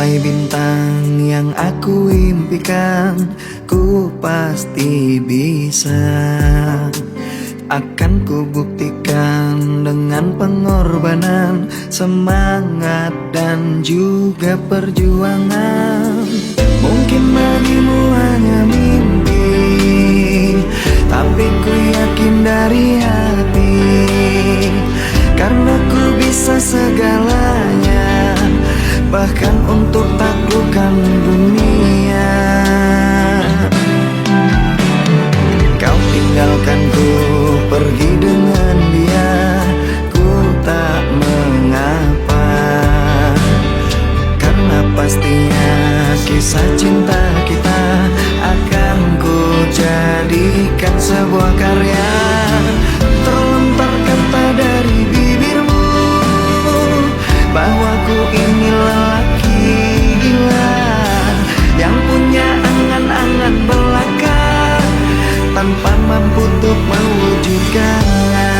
Sampai bintang yang aku impikan, ku pasti bisa. Akan ku buktikan dengan pengorbanan, semangat dan juga perjuangan. Mungkin bagimu hanya mimpi, tapi ku yakin dari hati, karena ku bisa segalanya, bahkan untuk taklukkan dunia. Kau tinggalkan ku pergi dengan dia, ku tak mengapa, karena pastinya kisah cinta kita akan ku jadikan sebuah karya. Terlontar kata dari bibirmu bahwa ku ini lelaki gila yang punya angan-angan belaka, tanpa mampu untuk mewujudkannya.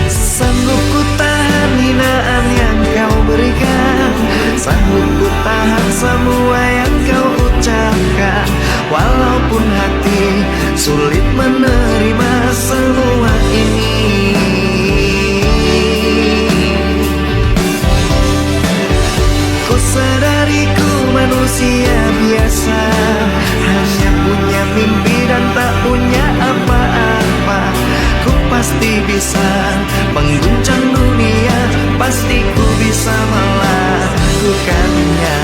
Sanggup ku tahan hinaan yang kau berikan, sanggup ku tahan semua yang kau ucapkan, walaupun hati sulit menerima semua ini. Ku sadari ku manusia biasa, hanya punya mimpi dan tak punya apa-apa. Ku pasti bisa mengguncang dunia, pasti ku bisa melakukannya.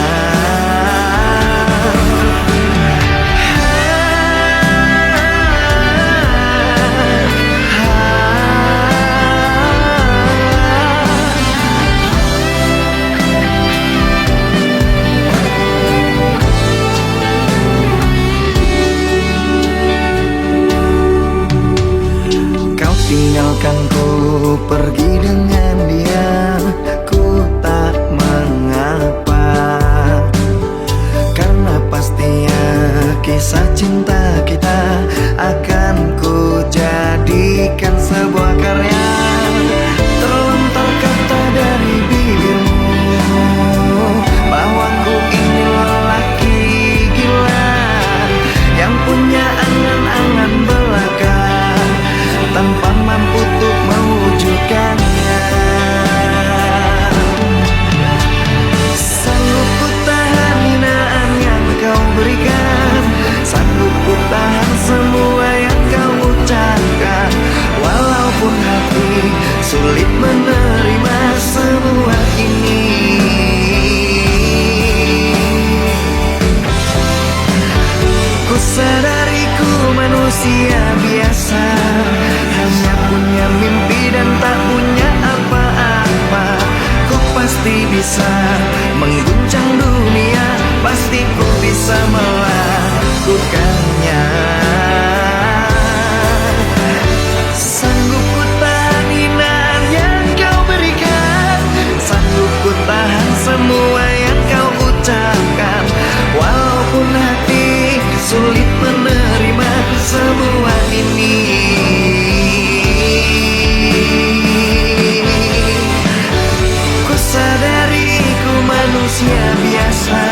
Tinggalkan ku pergi dengan dia, ku tak mengapa, karena pastinya kisah cinta kita akan ku jadikan sebuah karya. Terlontar kata dari bibirmu bahwa ku ini lelaki gila yang punya angan-angan belaka, tanpa mampu untuk mewujudkannya. Sanggup ku tahan hinaan yang kau berikan, sanggup ku tahan semua yang kau ucapkan, walaupun hati sulit menerima semua ini. Ku sadari ku manusia biasa, hanya punya mimpi dan tak punya apa-apa. Ku pasti bisa mengguncang dunia, pasti ku bisa melakukannya. Sanggup ku tahan hinaan yang kau berikan, sanggup ku tahan semua yang kau ucapkan, walaupun hati sulit menerima semua ini. Ku sadari ku manusia biasa,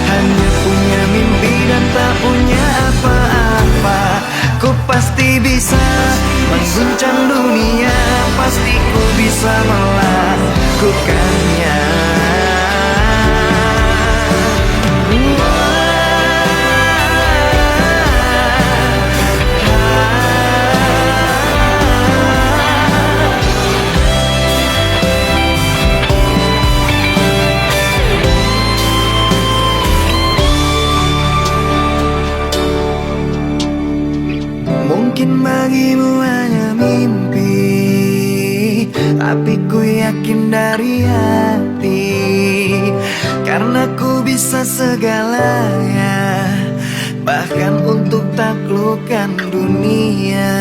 hanya punya mimpi dan tak punya apa-apa. Ku pasti bisa mengguncang dunia, pasti ku bisa melakukannya. Mungkin bagimu hanya mimpi, tapi ku yakin dari hati, karena ku bisa segalanya, bahkan untuk taklukkan dunia.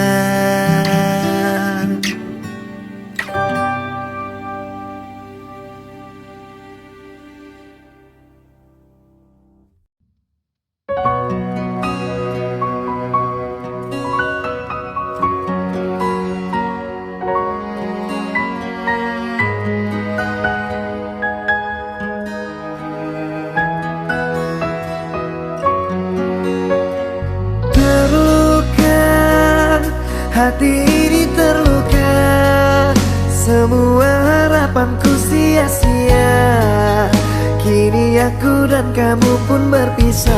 hati ini terluka, semua harapanku sia-sia. Kini aku dan kamu pun berpisah.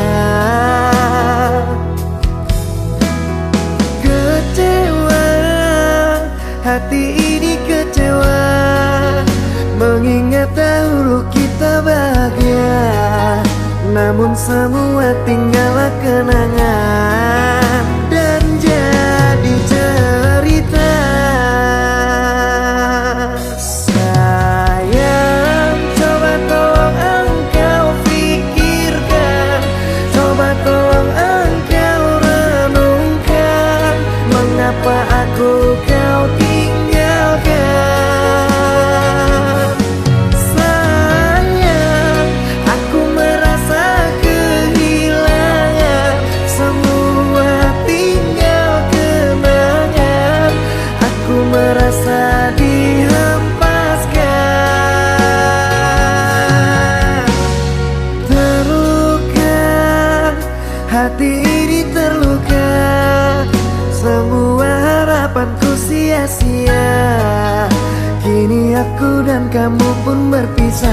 Kecewa, hati ini kecewa, mengingat dahulu kita bahagia. Namun semua tinggallah kenangan dan jadi cerita. Sayang, coba tolong engkau pikirkan, coba tolong engkau renungkan, mengapa aku kau tinggalkan. Sayang, aku merasa kehilangan, semua tinggal kenangan. Aku merasa dihempaskan. Terluka, hati ini terluka, semua harapanku sia-sia. Kini aku dan kamu pun berpisah.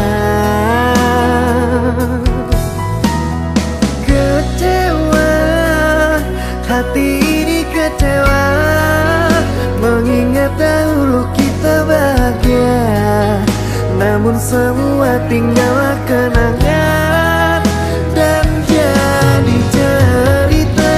Kecewa, hati ini kecewa, mengingat dahulu kita bahagia. Namun semua tinggallah kenangan dan jadi cerita.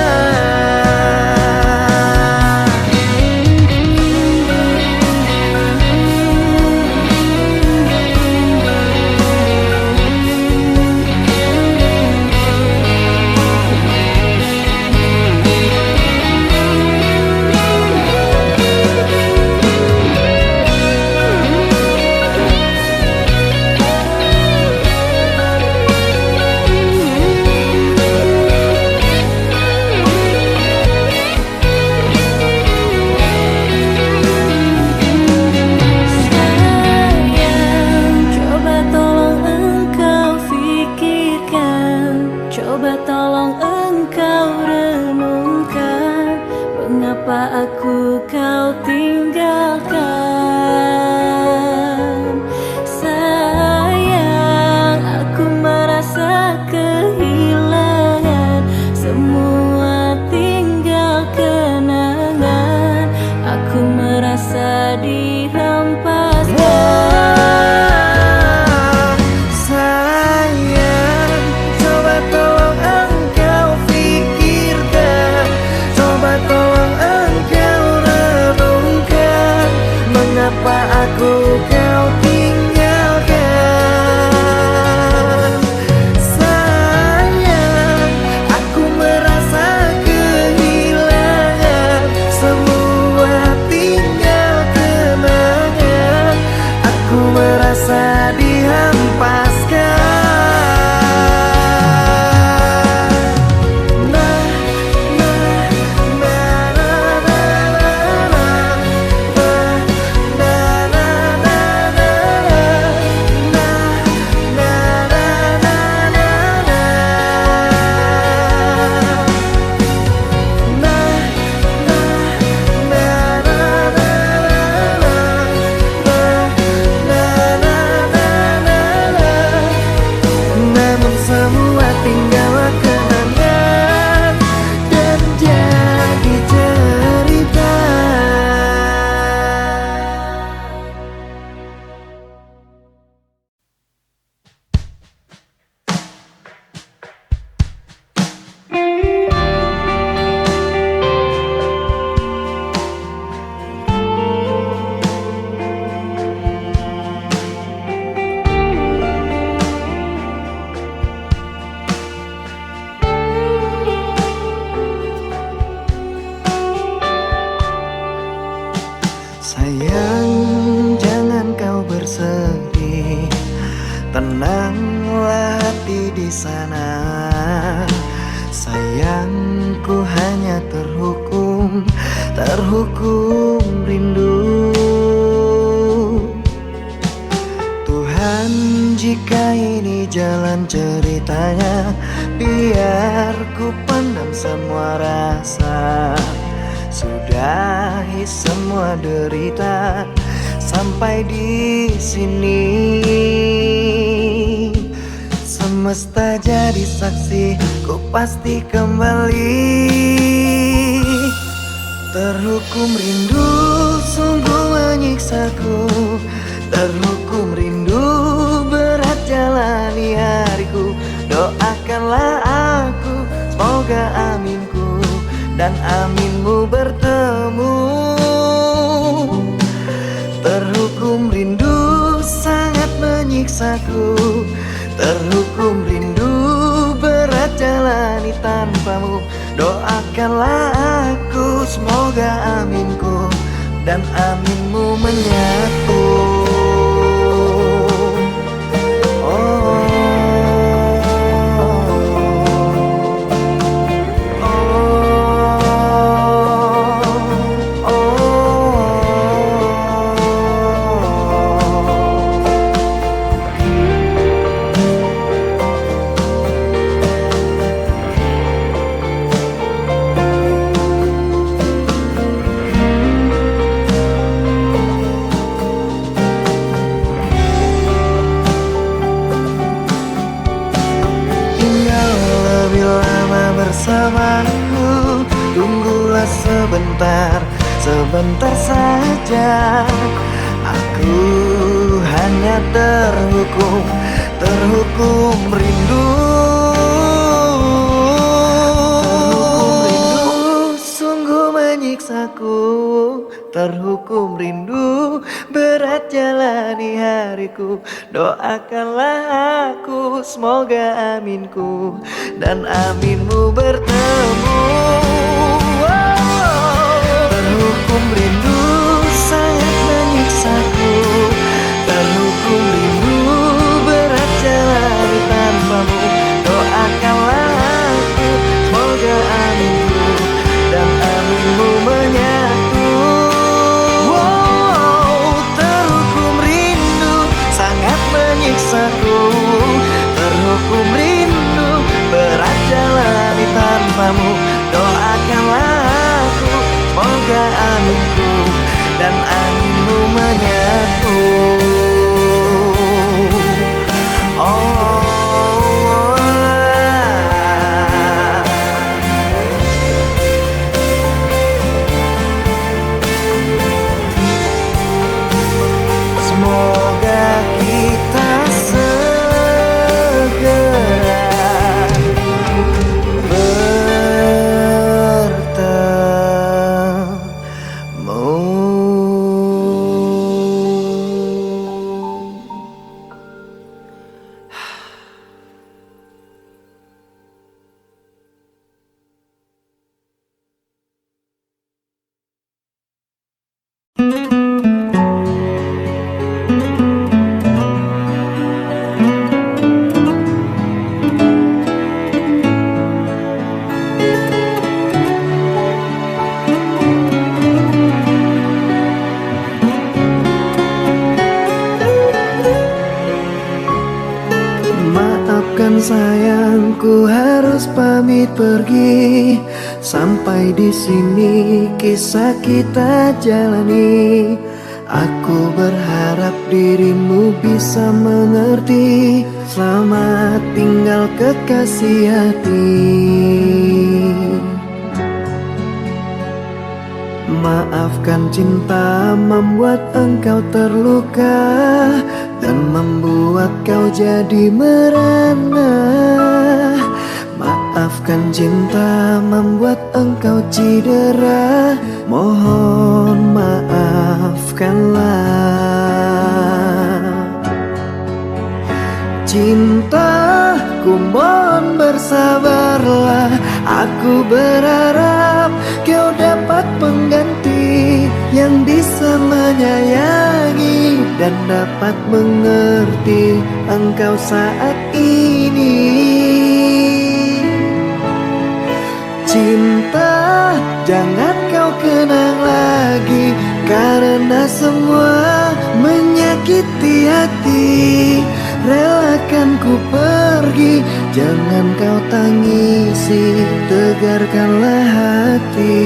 Coba tolong engkau renungkan, mengapa aku kau tinggalkan. Sayang, aku merasa kehilangan, semua tinggal kenangan. Aku merasa dihempaskan. Mengapa aku kau tinggalkan. Sayang, aku merasa kehilangan, semua tinggal kenangan. Aku merasa dihempaskan. Sayang, jangan kau bersedih, tenanglah hati di sana. Sayangku hanya terhukum rindu. Tuhan, jika ini jalan ceritanya, biar ku pendam semua rasa. sudahi semua derita sampai di sini. Semesta jadi saksi, ku pasti kembali. Terhukum rindu sungguh menyiksaku, terhukum rindu berat jalani hariku. Doakanlah aku, semoga aminku dan aminmu bertemu. Terhukum rindu sangat menyiksaku, terhukum rindu berat jalani tanpamu. Doakanlah aku, semoga aminku dan aminmu menyatu. Bersamaku, tunggulah sebentar, sebentar saja. Aku hanya terhukum, terhukum rindu. Terhukum rindu sungguh menyiksaku, terhukum rindu berat jalani hariku. Doakanlah aku, semoga aminku dan aminmu bertemu. Terhukum rindu sangat menyiksaku, terhukum rindu berat jalani tanpamu. Doakanlah aku, semoga aminku dan aminmu menyatu. Terhukum rindu sangat menyiksaku, terhukum rindu berat jalani tanpamu. Doakanlah aku, semoga aminku dan aminmu menyatu. Semoga kita segera sayangku harus pamit pergi. Sampai di sini kisah kita jalani. Aku berharap dirimu bisa mengerti. Selamat tinggal kekasih hati. Maafkan cinta membuat engkau terluka dan membuat kau jadi merana. Maafkan cinta membuat engkau cedera. Mohon maafkanlah. Cintaku mohon bersabarlah. Aku berharap kau dapat pengganti yang bisa menyayangi dan dapat mengerti engkau saat ini. Cinta jangan kau kenang lagi, karena semua menyakiti hati. Relakan ku pergi, jangan kau tangisi, tegarkanlah hati.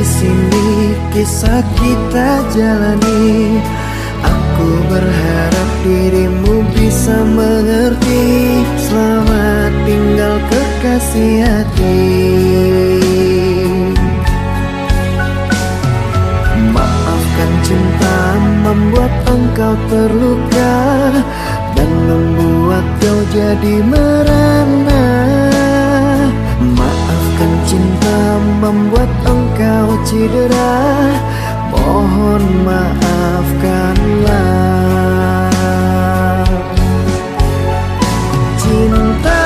di sini kisah kita jalani. Aku berharap dirimu bisa mengerti. Selamat tinggal kekasih hati. Maafkan cinta membuat engkau terluka dan membuat kau jadi merana. Maafkan cinta membuat engkau cedera. Mohon maafkanlah. Cinta,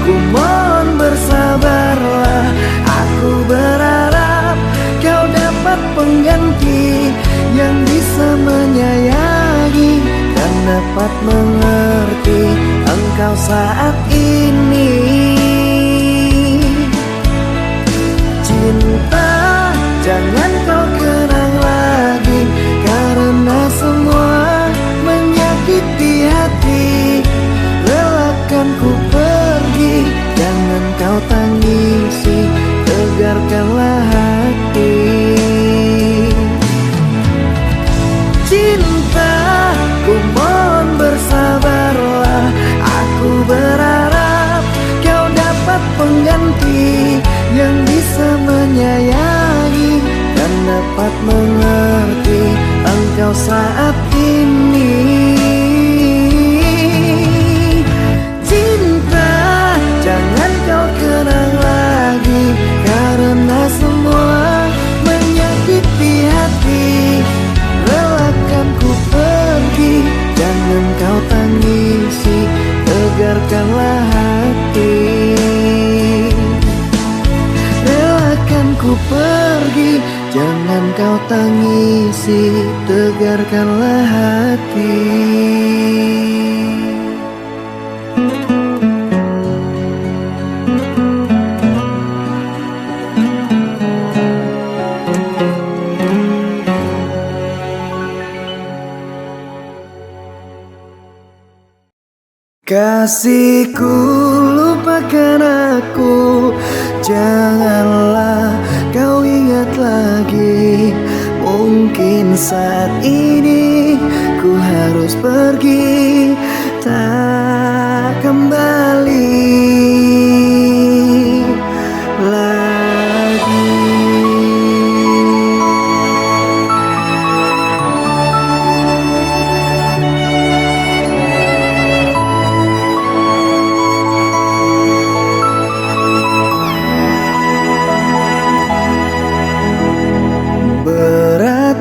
ku mohon bersabarlah. Aku berharap kau dapat pengganti yang bisa menyayangi dan dapat mengerti engkau saat ini. Cinta, jangan kau kenang lagi, karena semua menyakiti hati. Relakan ku pergi, jangan kau tangisi, tegarkanlah hati. Cinta, ku mohon bersabarlah. Aku berharap kau dapat pengganti yang bisa menyayangi dan dapat mengerti engkau saat ini. Cinta, jangan kau kenang lagi, karena semua menyakiti hati. Relakan ku pergi, jangan kau tangisi, tegarkanlah hati. Relakan ku pergi, jangan kau tangisi, tegarkanlah hati. Kasihku, lupakan aku. Janganlah kau ingat lagi. Mungkin saat ini ku harus pergi, tak kembali lagi.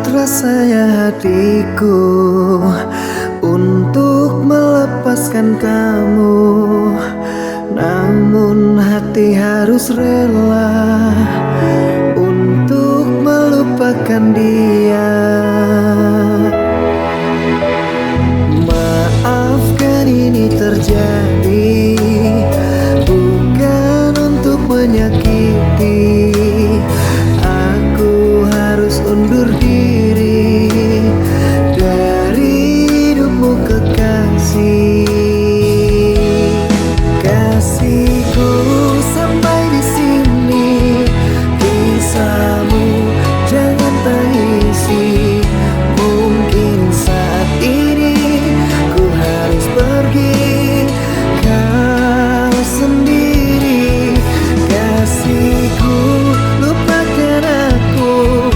Rasanya hatiku untuk melepaskan kamu, namun hati harus rela untuk melupakan dia. Maafkan ini terjadi bukan untuk menyakiti. Aku harus undur diri dari hidupmu kekasih. Kasihku, sampai di sini kisahmu jangan tangisi. Mungkin saat ini ku harus pergi, kau sendiri. Kasihku, lupakan aku.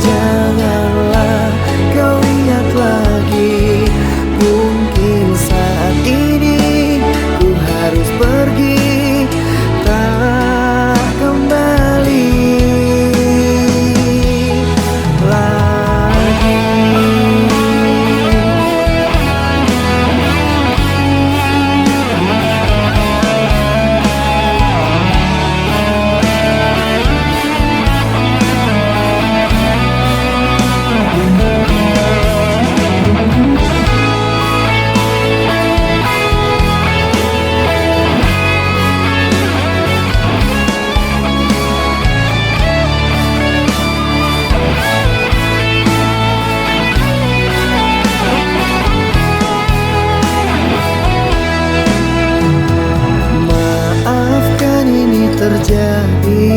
Janganlah kau ingat lagi. Mungkin saat ini ku harus pergi, tak kembali lagi. Maafkan ini terjadi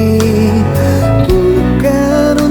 bukan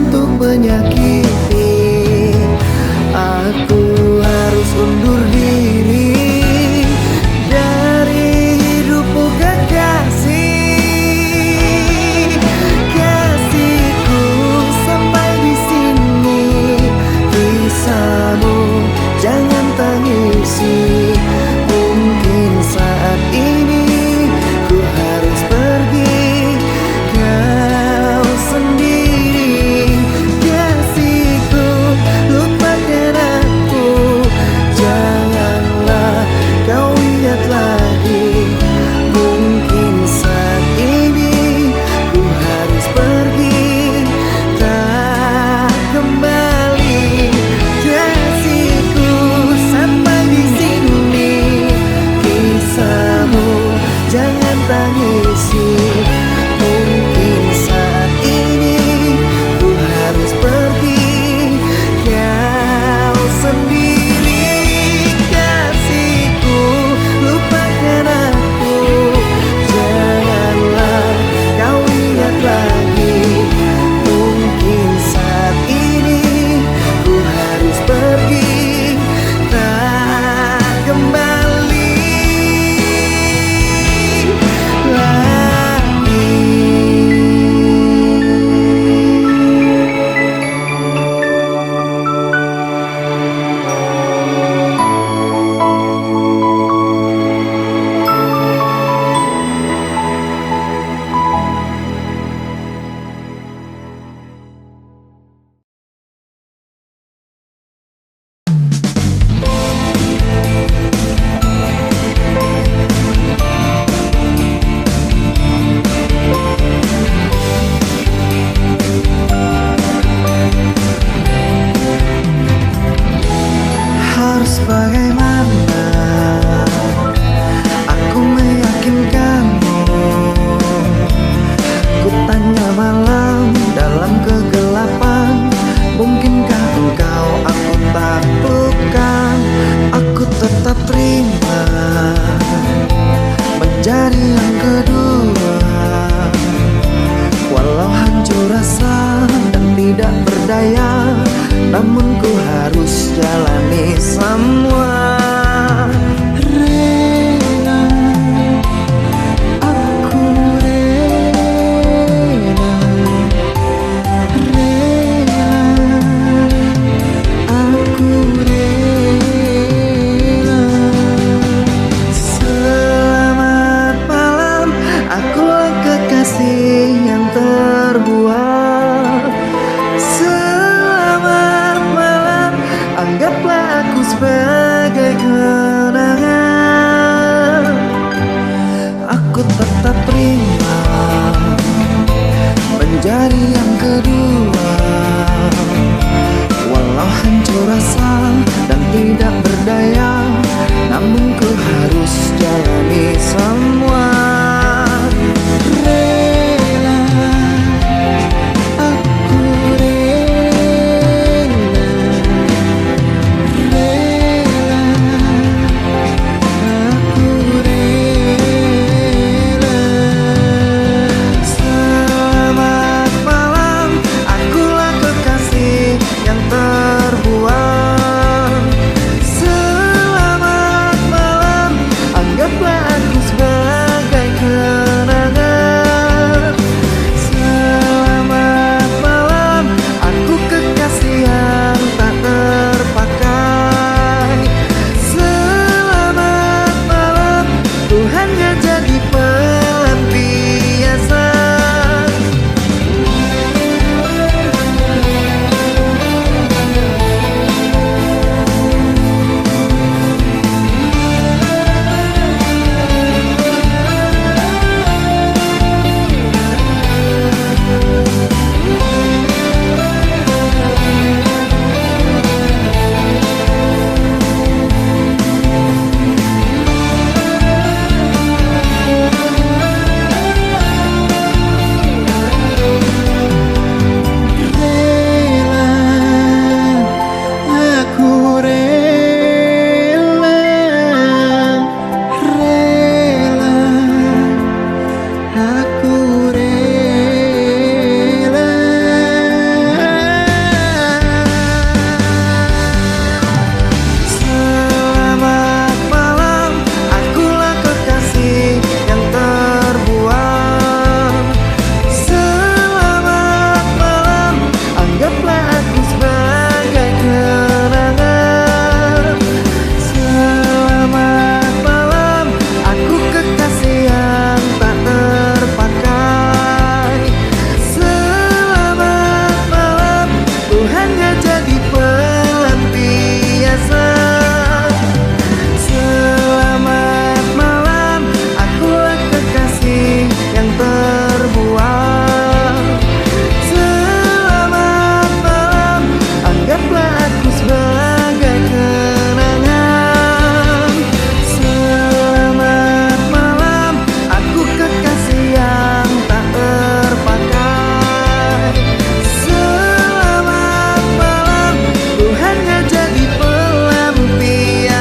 menjadi yang kedua. Walau hancur rasa dan tidak berdaya, namun ku harus jalani semua. Rela, aku rela. Rela, aku rela. Selamat malam, akulah kekasih yang terbuang. Selamat malam, anggaplah aku sebagai kenangan. Aku tetap terima menjadi yang kedua. Walau hancur rasa dan tidak berdaya, namun ku harus jalani semua. Rela, aku rela. Rela, aku rela. Selamat malam, akulah kekasih yang terbuang. Selamat malam, anggaplah aku sebagai kenangan. Selamat malam, aku kekasih yang tak terpakai. Selamat malam, Tuhan yang jadi pelampiasan. Aku rela, rela, aku rela. Selamat malam, akulah kekasih yang terbuang. Selamat malam, anggaplah aku sebagai kenangan. Selamat malam, aku kekasih yang tak terpakai. Selamat malam, Tuhan yang jadi pelampiasan. Selamat malam, akulah kekasih yang terbuang. Selamat malam, anggaplah aku sebagai kenangan. Selamat malam, aku kekasih yang tak terpakai. Selamat malam, Tuhan yang jadi pelampiasan.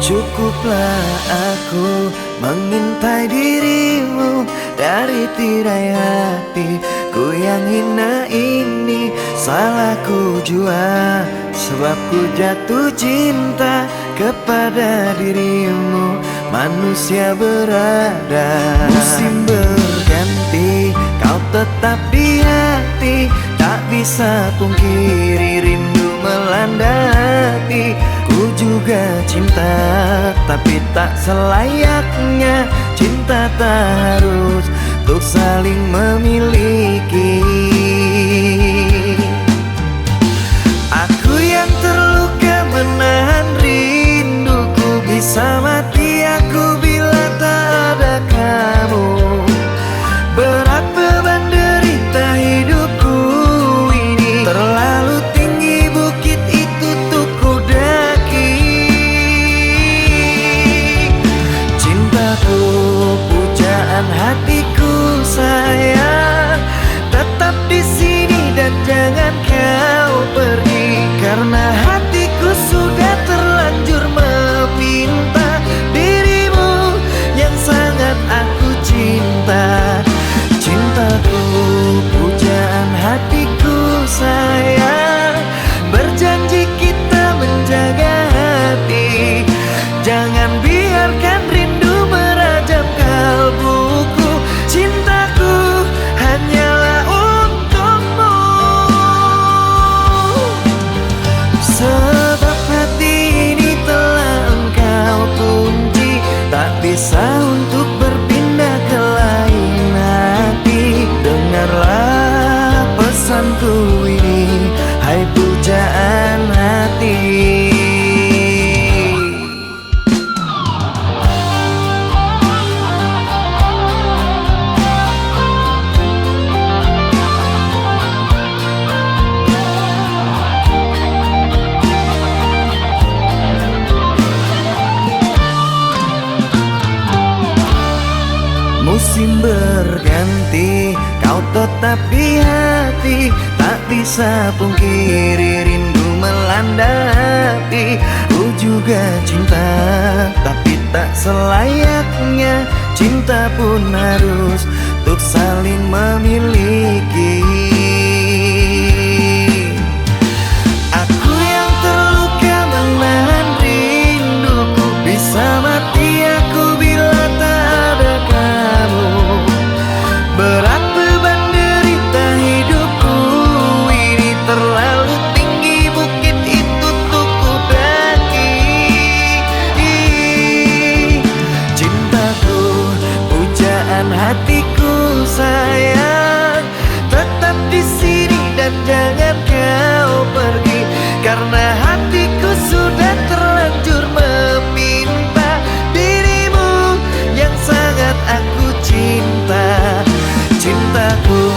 Cukuplah aku mengintai dirimu dari tirai hatiku yang hina ini. Salahku jua sebab ku jatuh cinta kepada dirimu. Manusia berada, musim berganti, kau tetap di hati. hati, tak bisa pungkiri rindu melanda hati. Ku juga cinta, tapi tak selayaknya cinta tak harus untuk saling memiliki. Aku yang terluka menahan rinduku, bisa mati aku bila tak ada kamu. Berat beban derita hidupku ini, terlalu tinggi bukit itu untuk ku daki. Cintaku, pujaan hatiku sayang, tetap di sini dan jangan kau pergi. Karena hatiku sudah terlanjur meminta dirimu yang sangat aku cinta. Cintaku, pujaan hatiku sayang, berjanji kita menjaga hati. Jangan biarkan rindu merajam kalbuku. Cintaku hanyalah untukmu. Sebab hati ini telah engkau kunci, tak bisa untuk berpindah ke lain hati. Dengarlah pesanku ini, hai pujaan hati. Musim berganti, kau tetap di hati, tak bisa pungkiri rindu melanda hati. Ku juga cinta, tapi tak selayaknya cinta pun harus untuk saling memiliki. Aku yang terluka menahan rinduku, bisa mati aku bila tak ada kamu. Berat beban derita hidupku ini, terlalu tinggi bukit itu untuk ku daki. Cintaku, pujaan hatiku sayang, tetap di sini dan jangan kau pergi. Karena hatiku sudah terlanjur meminta dirimu yang sangat aku cinta. Cintaku,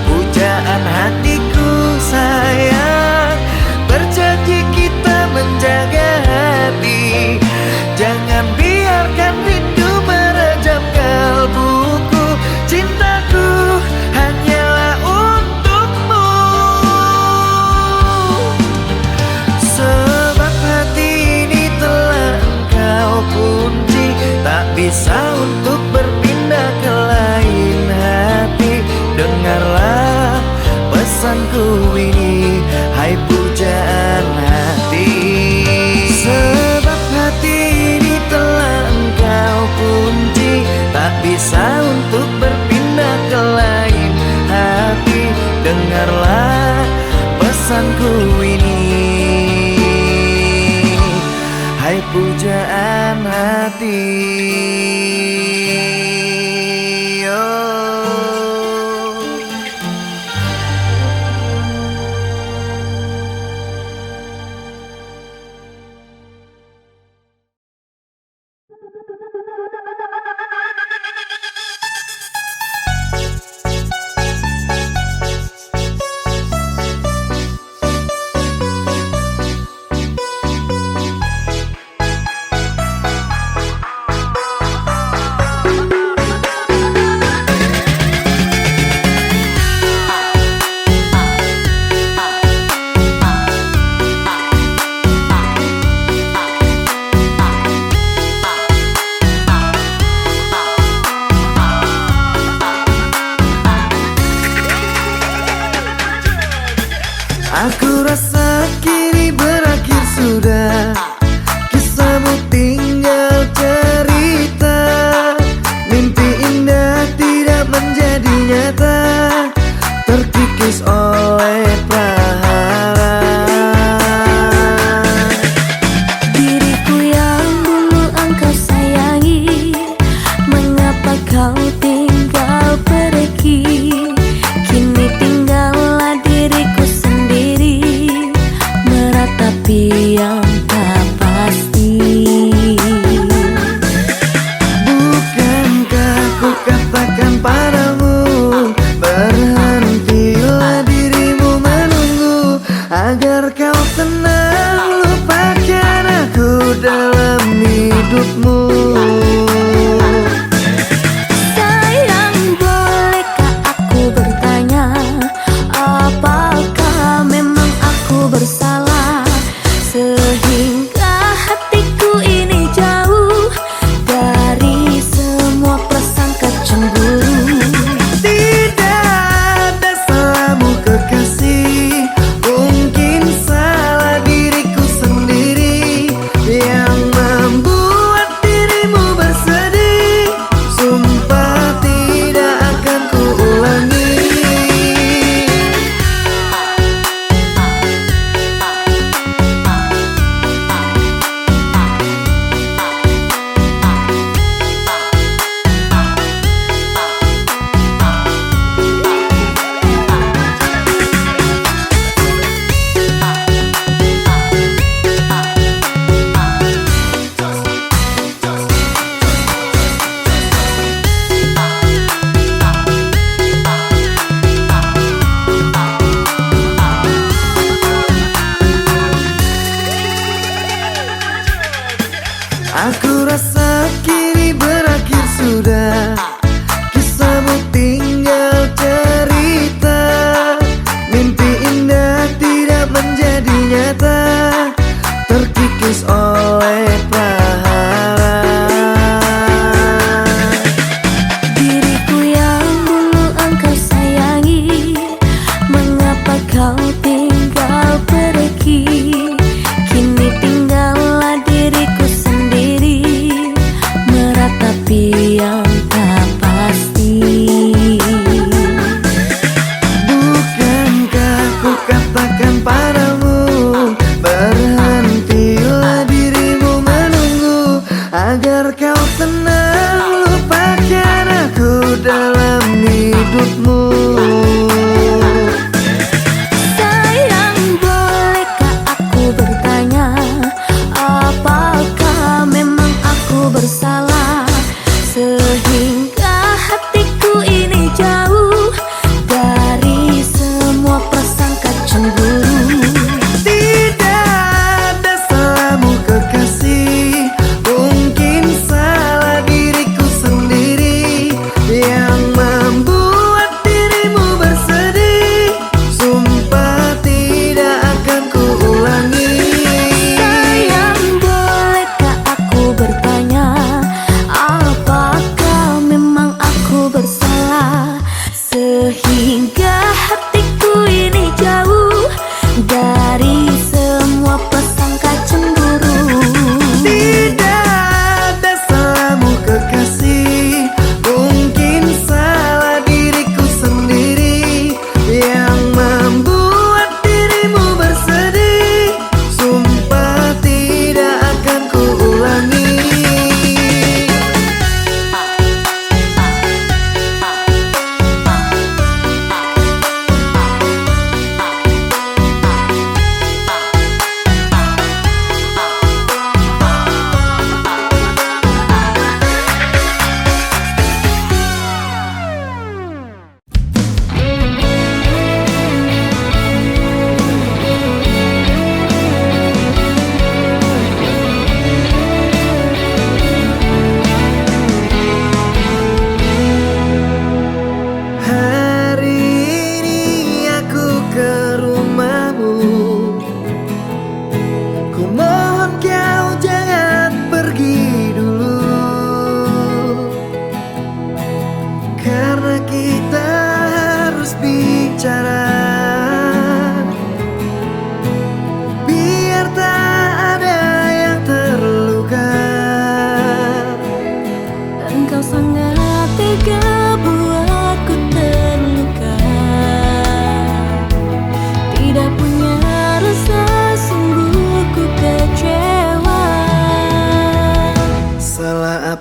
pujaan hatiku sayang, berjanji kita menjaga hati. Jangan biarkan rindu merajam kalbuku. Cintaku hanyalah untukmu. Sebab hati ini telah engkau kunci, tak bisa untuk berpindah ke lain hati. Dengarlah pesanku ini, hai pujaan hati. Sebab hati ini telah engkau kunci, tak bisa untuk berpindah ke lain hati. Dengarlah pesanku ini, hai pujaan hati. Aku rasa kini berakhir sudah, kisahmu tinggal cerita. Mimpi indah tidak menjadi nyata, terkikis terkikis oleh prahara. Diriku yang dulu engkau sayangi, mengapa kau tinggal pergi? Kini tinggallah diriku sendiri, meratapi yang tak pasti. Bukankah ku katakan padamu, berhentilah dirimu menunggu.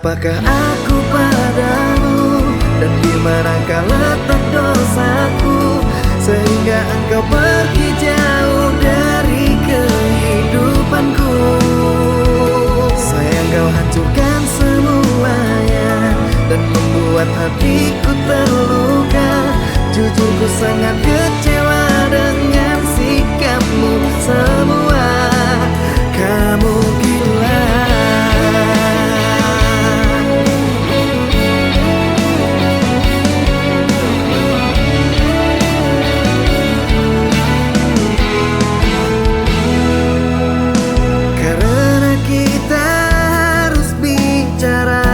apakah aku padamu, dan di manakah letak dosaku, sehingga engkau pergi jauh dari kehidupanku. Sayang, kau hancurkan semuanya dan membuat hatiku terluka. Jujur, ku sangat kecewa dengan sikapmu semua. Kamu gila. Karena kita harus bicara,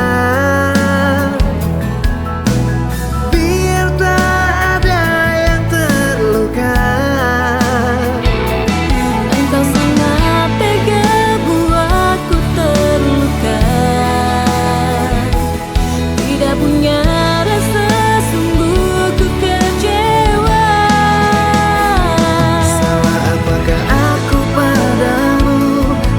biar tak ada yang terluka. Engkau sangat tega buatku terluka. Tidak punya rasa, sungguh ku kecewa. Salah apakah aku padamu,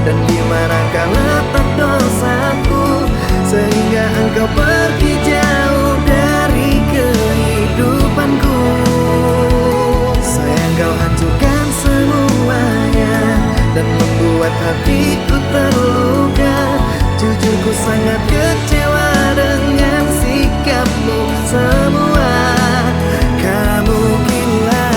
dan di manakah letak dosaku, sehingga engkau pergi jauh dari kehidupanku. Sayang, kau hancurkan semuanya dan membuat hatiku terluka. Jujur, ku sangat kecewa dengan sikapmu semua. Kamu gila.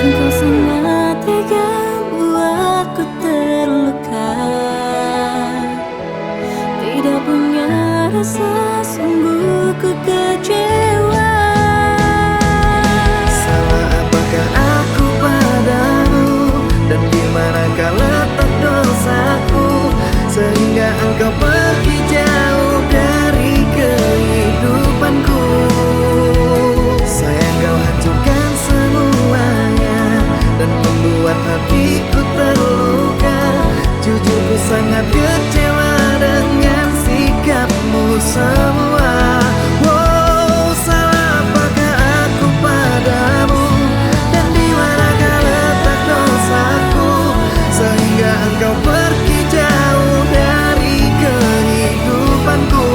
Engkau sangat tega buatku terluka. Tidak punya rasa, sungguh ku kecewa. Salah apakah aku padamu, dan di manakah letak dosaku, sehingga engkau pergi jauh dari kehidupanku. Sayang, kau hancurkan semuanya dan membuat hatiku terluka. Jujur, ku sangat kecewa dengan sikapmu semua. Wow, salah apakah aku padamu, dan di manakah letak dosaku, sehingga engkau pergi jauh dari kehidupanku.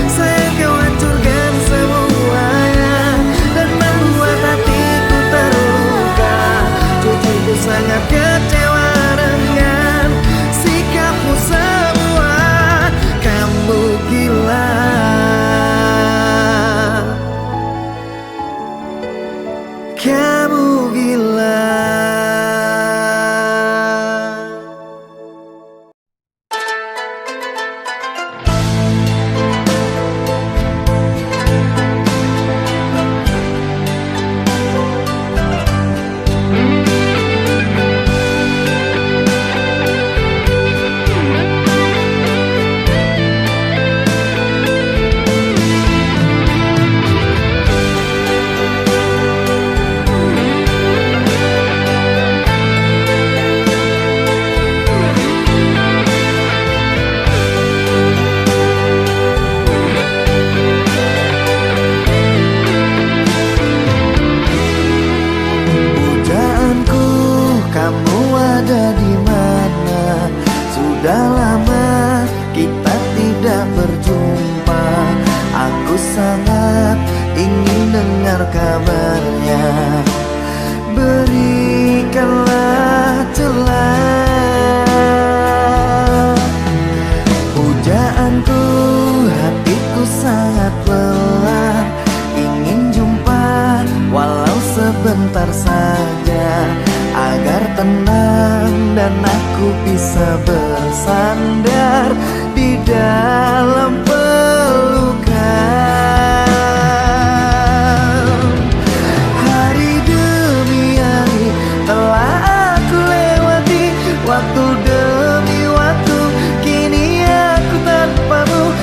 Sayang, kau hancurkan semuanya dan membuat hatiku terluka. Jujur, ku sangat kecewa dengan sikapmu semua. Kamu gila. Kamu gila. Pujaanku, kamu ada di mana? Sudah lama kita tidak berjumpa. Aku sangat ingin dengar kabarnya. Berikanlah celah. Pujaanku, hatiku sangat lelah, ingin jumpa walau sebentar saja, agar tenang dan aku bisa bersandar di dalam pelukan. Hari demi hari telah aku lewati, waktu demi waktu kini aku tanpamu.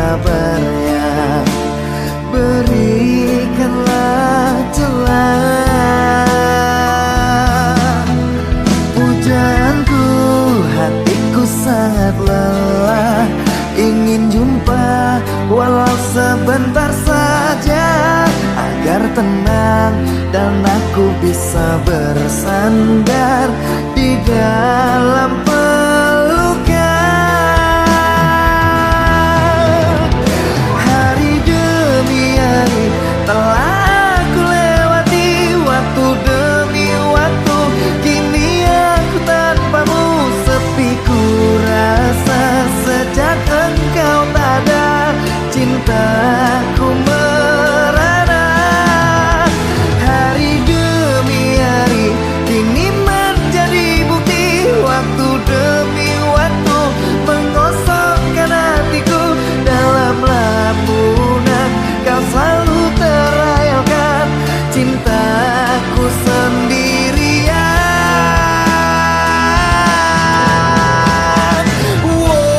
kabarnya. Berikanlah celah pujaanku, hatiku sangat lelah, ingin jumpa walau sebentar saja, agar tenang dan aku bisa bersandar di dalam pelukan. Hari demi hari telah aku lewati, waktu demi waktu kini aku tanpamu sepi. Ku rasa sejak engkau tak ada, cintaku merana. Hari demi hari kini menjadi bukti, waktu demi waktu mengosongkan hatiku. Dalam lamunan kau selalu terayalkan cintaku sendirian. Wow.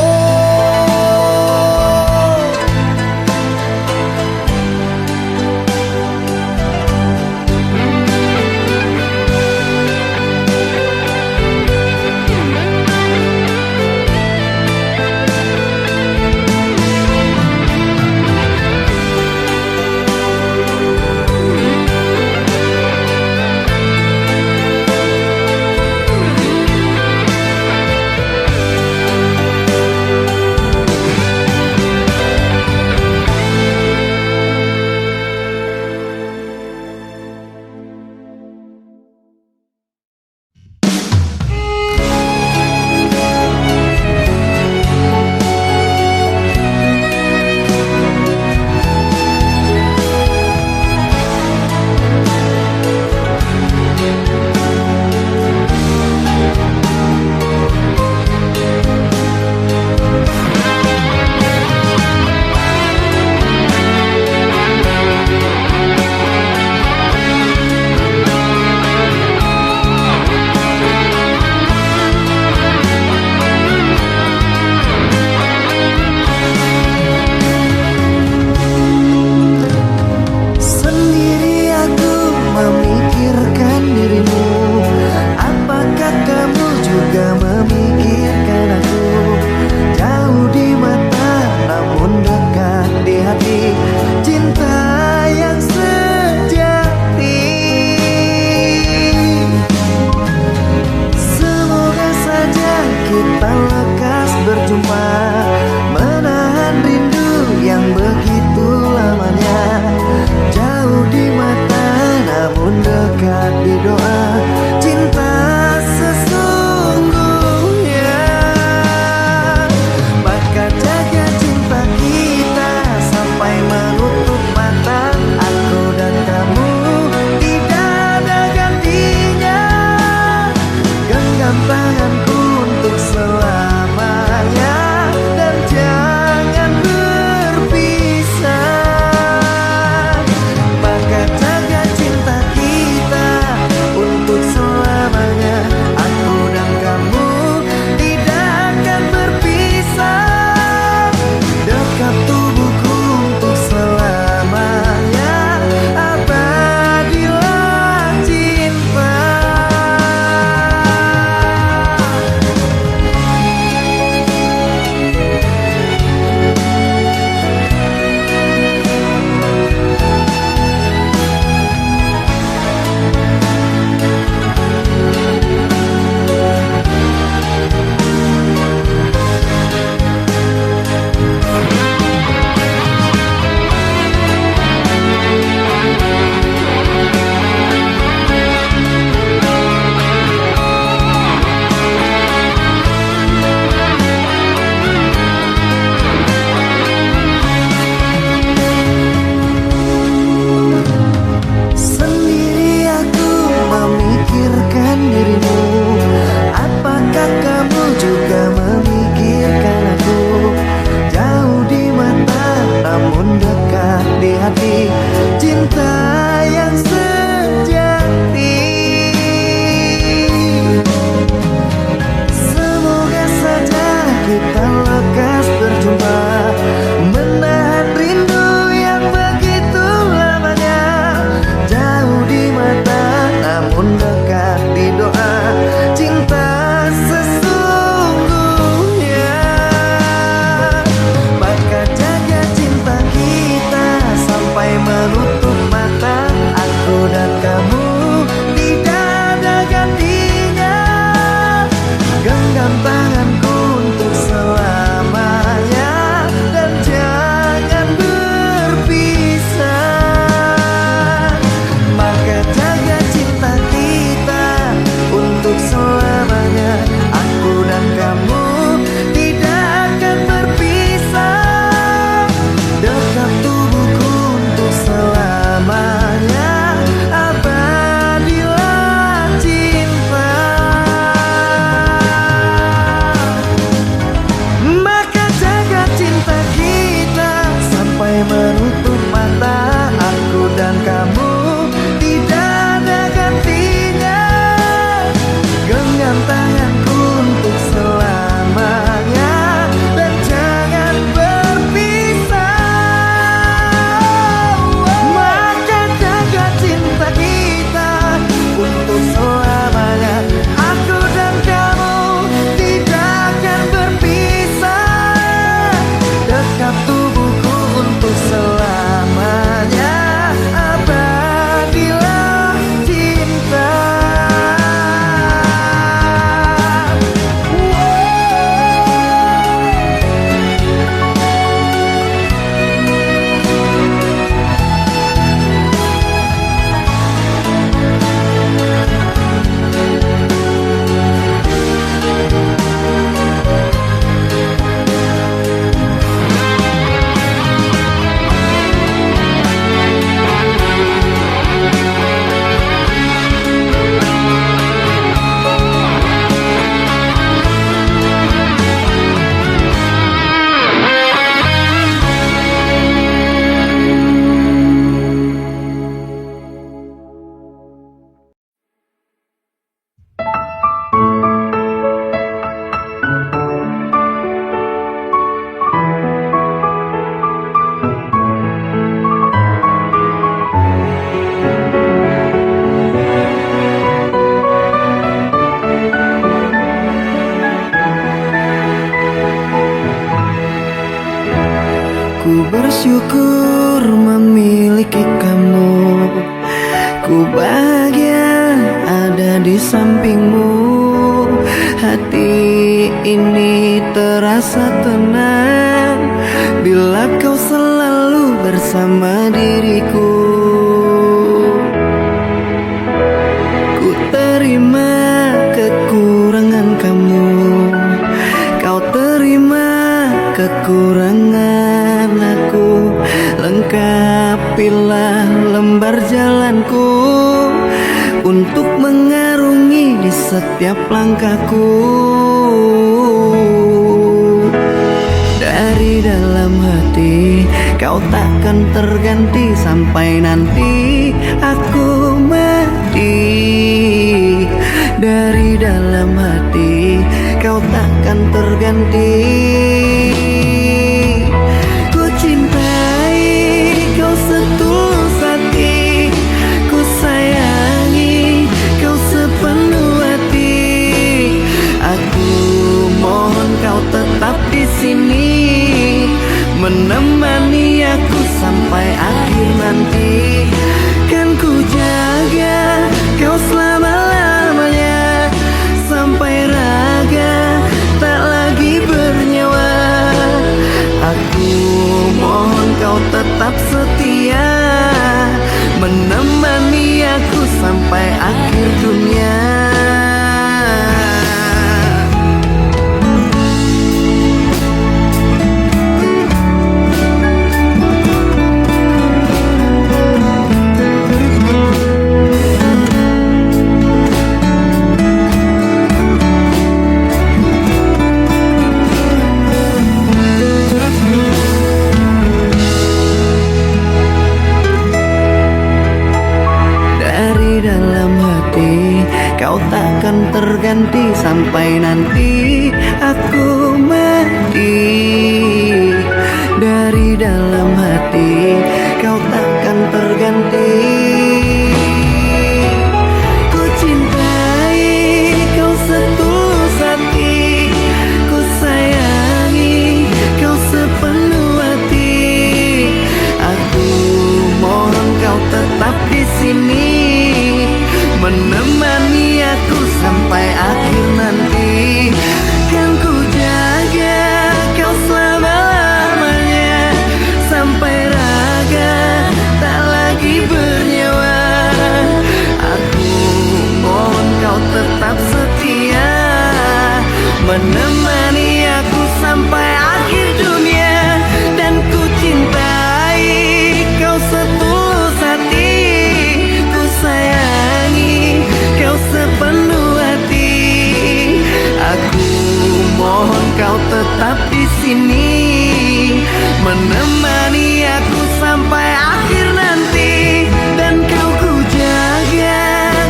Ku bersyukur memiliki kamu. Ku bahagia ada di sampingmu. Hati ini terasa tenang bila kau selalu bersama diriku. Ku terima kekurangan kamu, kau terima kekurangan aku. Lengkapilah lembar jalanku untuk mengarungi di setiap langkahku. Dari dalam hati kau takkan terganti sampai nanti aku mati. Dari dalam hati kau takkan terganti. Ku cintai kau setulus hati, ku sayangi kau sepenuh hati. Aku mohon kau tetap di sini, menemani aku sampai akhir nanti. Kan ku jaga kau selama-lamanya, sampai raga tak lagi bernyawa. Aku mohon kau tetap setia, menemani aku sampai akhir dunia. Kau takkan terganti sampai nanti aku mati. Dari dalam hati kau takkan terganti. Ku cintai kau setulus hati, ku sayangi kau sepenuh hati. Aku mohon kau tetap di sini, menemani aku sampai akhir nanti. Kan ku jaga kau selama-lamanya, sampai raga tak lagi bernyawa. Aku mohon kau tetap setia, menemani aku sampai akhir dunia. Dan ku cintai kau setulus hati, ku sayangi kau sepenuh hati. Aku mohon kau tetap di sini, menemani aku sampai akhir nanti. Dan kau ku jaga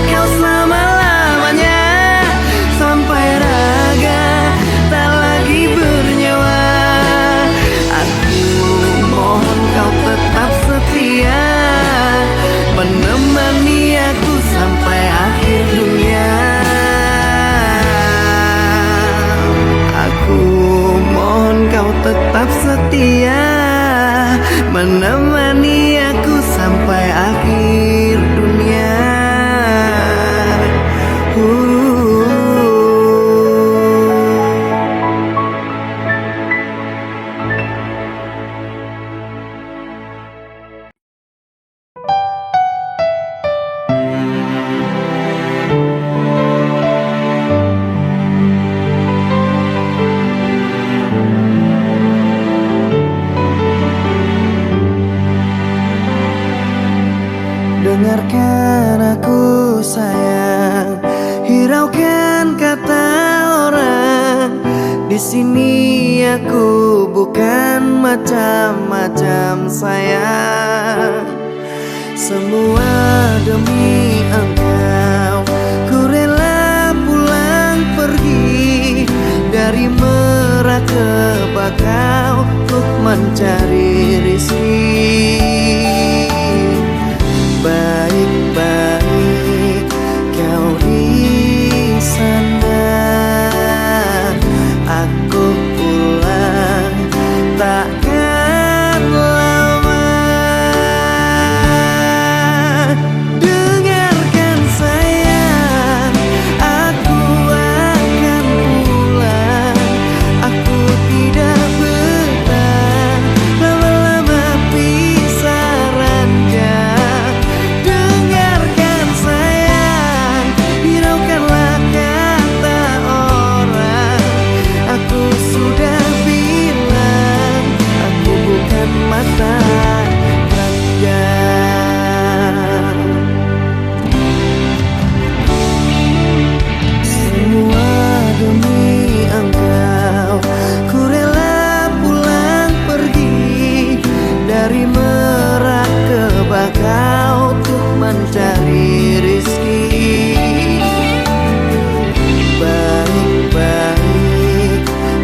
kau selama-lamanya, sampai raga tak lagi bernyawa. Aku mohon kau tetap setia, menemani aku sampai akhir dunia. Aku mohon kau tetap setia, menemani aku sampai akhir dunia. Dengarkan aku sayang, hiraukan kata orang. Di sini aku bukan macam-macam sayang. Semua demi engkau, ku rela pulang pergi dari Merak ke Bakau untuk mencari rezeki. Baik-baik kau di sana, aku pulang takkan bukan mata ranjang. Semua demi engkau, ku rela pulang pergi dari Merak ke Bakau untuk mencari rizki. Baik-baik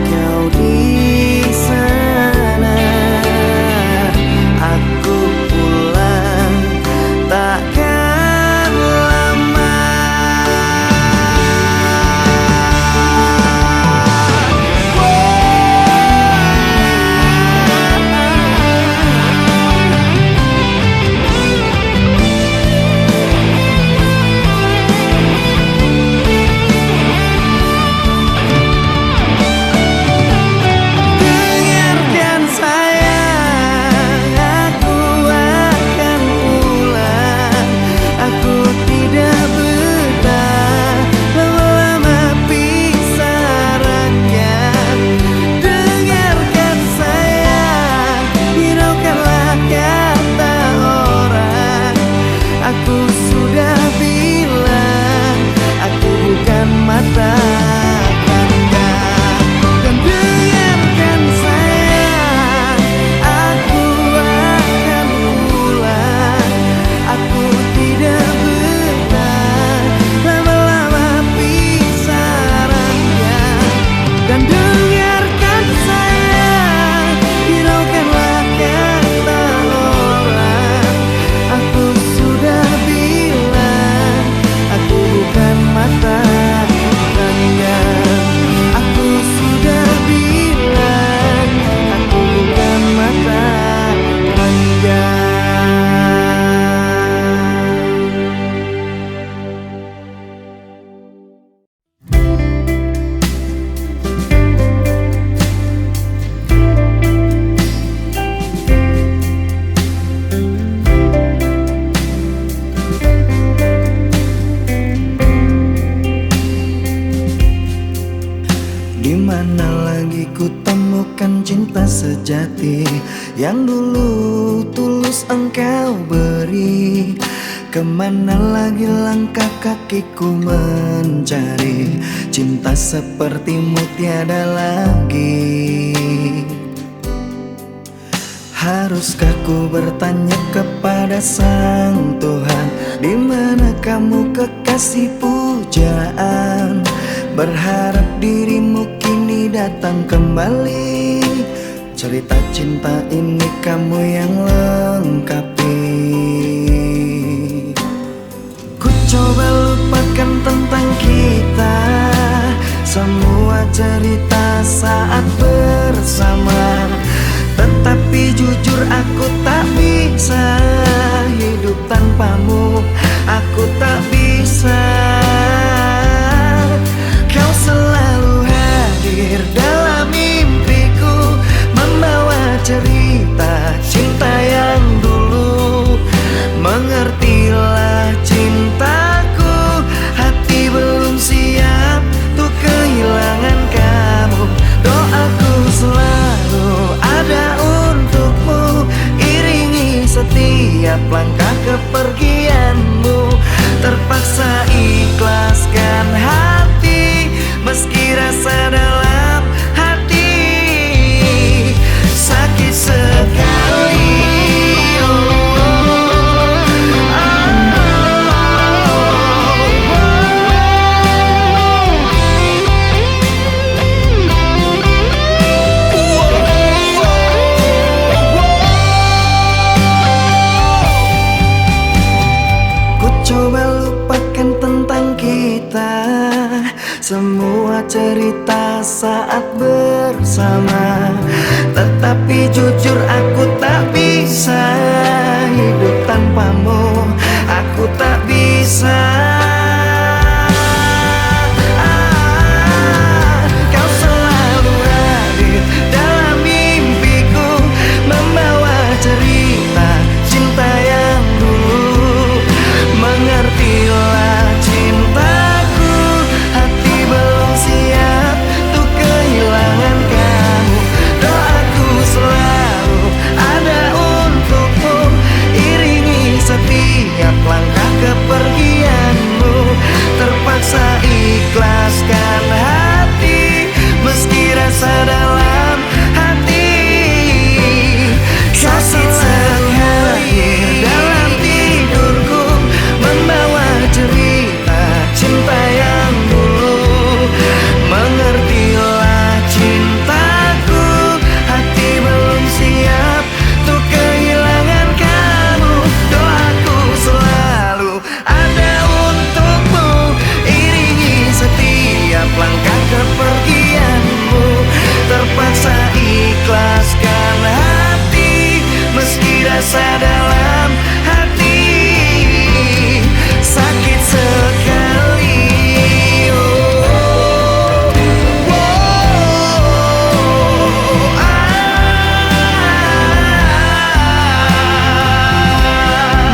kau di sana, aku pulang takkan lama. Dengarkan sayang, aku akan pulang. Aku tidak betah lama-lama pisah ranjang. Dengarkan sayang, hiraukanlah kata orang. Aku sudah bilang, aku bukan mata kandang. Dan dengarkan sayang, aku akan pulang. Aku tidak betah lama-lama pisah ranjang. Dan dengarkan sayang, hiraukanlah kata orang. Aku sudah bilang, aku bukan mata ranjang. Aku sudah bilang, aku bukan mata ranjang. Di mana lagi ku temukan cinta sejati yang dulu tulus engkau beri? Kemana lagi langkah kakiku mencari cinta sepertimu tiada lagi? Haruskah ku bertanya kepada Sang Tuhan, di mana kamu kekasih pujaan? Berharap dirimu kini datang kembali. Cerita cinta ini kamu yang lengkapi. Ku coba lupakan tentang kita, semua cerita saat bersama. Tetapi jujur aku tak bisa hidup tanpamu. Aku tak bisa. Kau selalu hadir dalam mimpiku, membawa cerita cinta yang dulu. Mengertilah cintaku, hati belum siap untuk kehilangan kamu. Doaku selalu ada untukmu, iringi setiap langkah kepergianmu. Terpaksa ikhlaskan hati, meski rasa dalam hati sakit sekali. Ku coba lupakan tentang kita, semua cerita saat bersama. Tetapi jujur aku tak bisa hidup tanpamu. Aku tak bisa. Kau selalu hadir dalam mimpiku, membawa cerita cinta yang dulu. Mengertilah cintaku, hati belum siap untuk kehilangan kamu. Doaku selalu ada rasa dalam hati sakit sekali.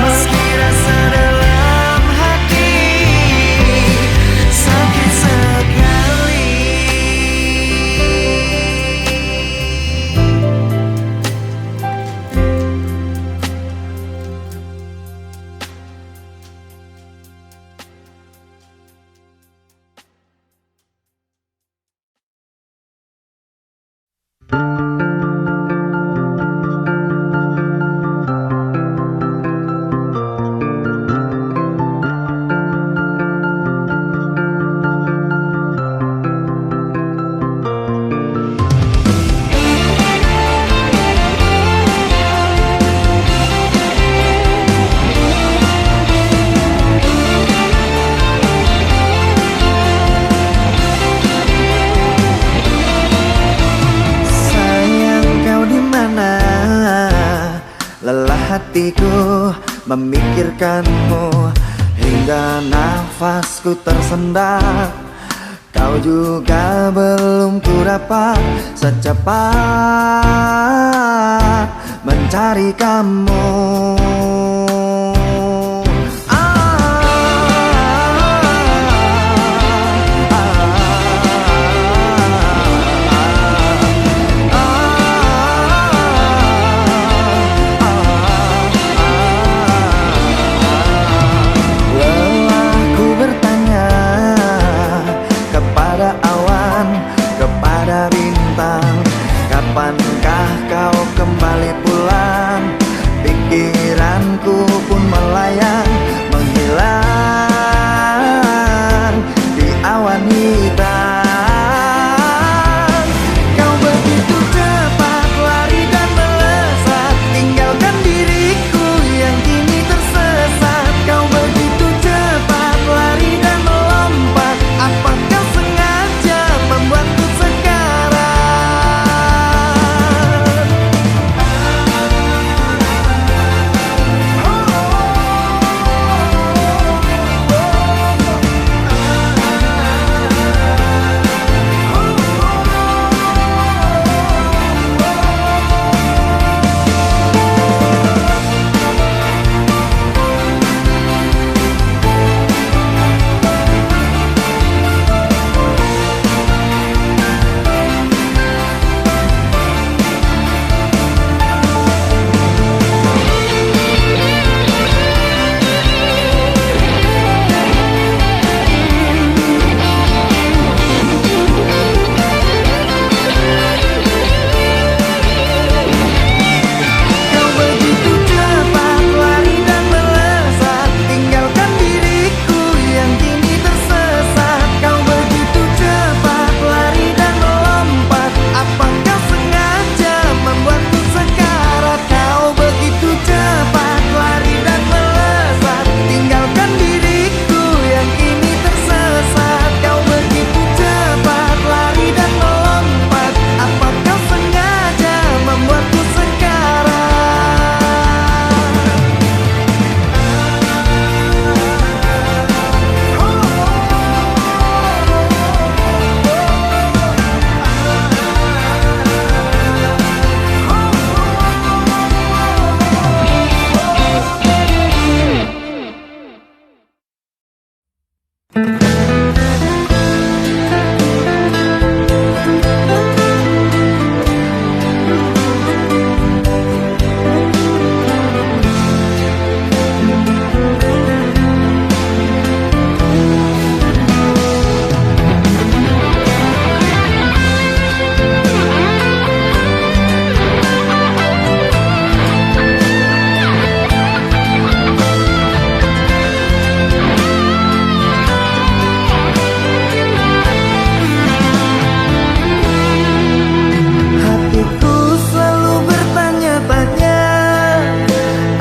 Meski rasa dalam hati sakit sekali. Lelah hatiku memikirkanmu hingga nafasku tersendat. Kau juga belum ku dapat secepat mencari kamu. Kapankah kau kembali pulang? Pikiranku pun melayang, menghilang di awan hitam. Kau begitu cepat lari dan melesat, tinggalkan diriku yang kini tersesat. Kau begitu cepat lari dan melompat, apa kau sengaja membuatku sekarang?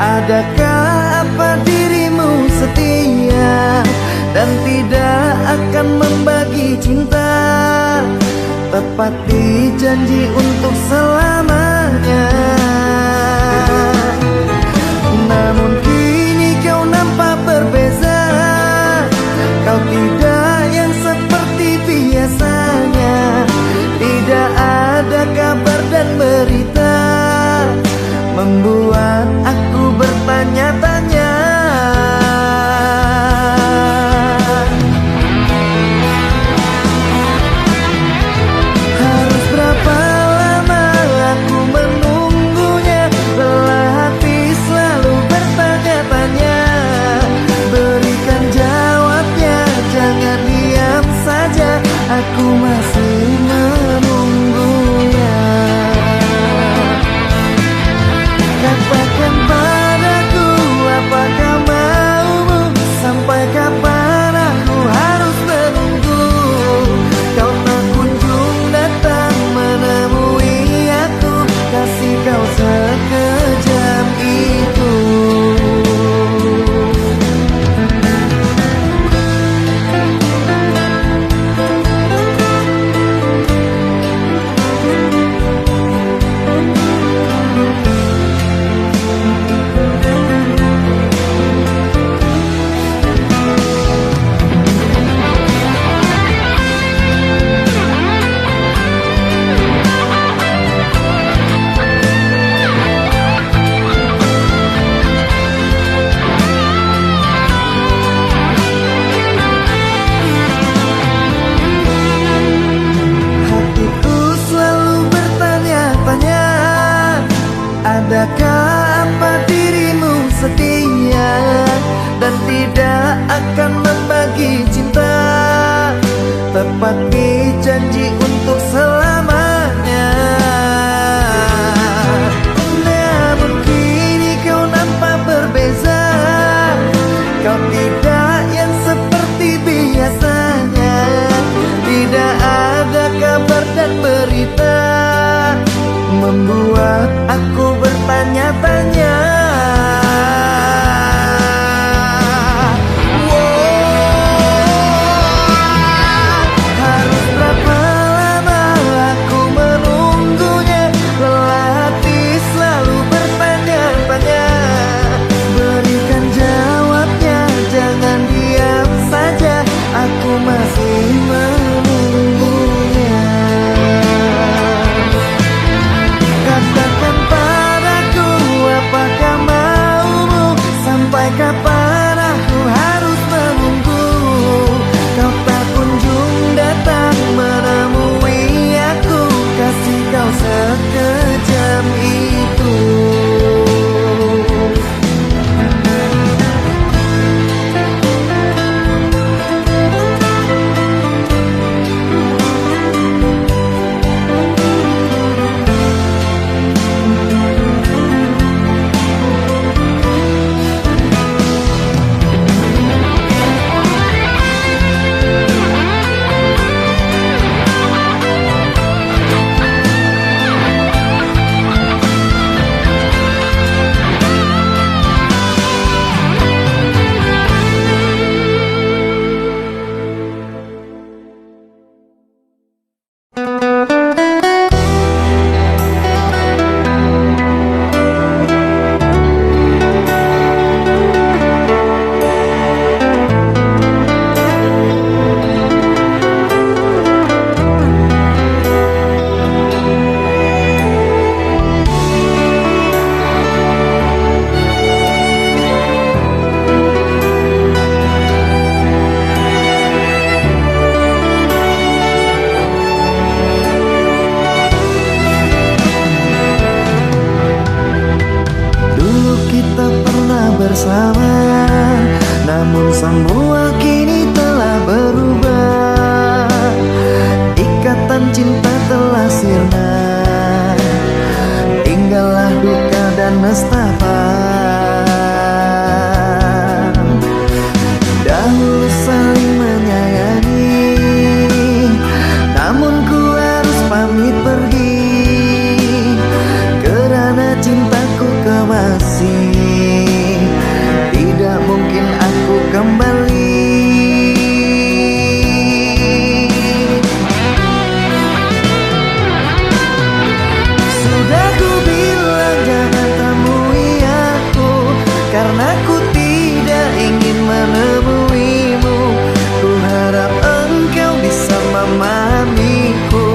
Adakah apa dirimu setia dan tidak akan membagi cinta, tepati janji untuk selamanya? membuat aku bertanya-tanya. Harus berapa lama aku menunggunya, lelah hati selalu bertanya-tanya. Berikan jawabnya, jangan diam saja, aku masih menunggunya. Katakan padaku, apakah maumu? Sampai kapan aku harus menunggu? Kau tak kunjung datang menemui aku, kasih kau sekejam itu. Adakah apa dirimu setia dan tidak akan membagi cinta, tepati janji untuk selamanya? Namun kini kau nampak berbeza, kau tidak yang seperti biasanya. Tidak ada kabar dan berita, membuat aku bertanya-tanya. Harus berapa lama aku menunggunya, lelah hati selalu bertanya-tanya. Berikan jawabnya, jangan diam saja, aku masih menunggunya. Katakan padaku, apakah maumu? Sampai kapan aku harus menunggu? Kau tak kunjung datang menemui aku, kasih kau sekejam itu. Bersama, namun semua kini telah berubah. Ikatan cinta telah sirna, tinggallah duka dan nestapa. Dahulu saling menyayangi, namun ku harus pamit pergi, karena cintaku kemasi. Tidak mungkin aku kembali. Sudah ku bilang jangan temui aku, karena ku tidak ingin menemuimu. Ku harap engkau bisa memahamiku.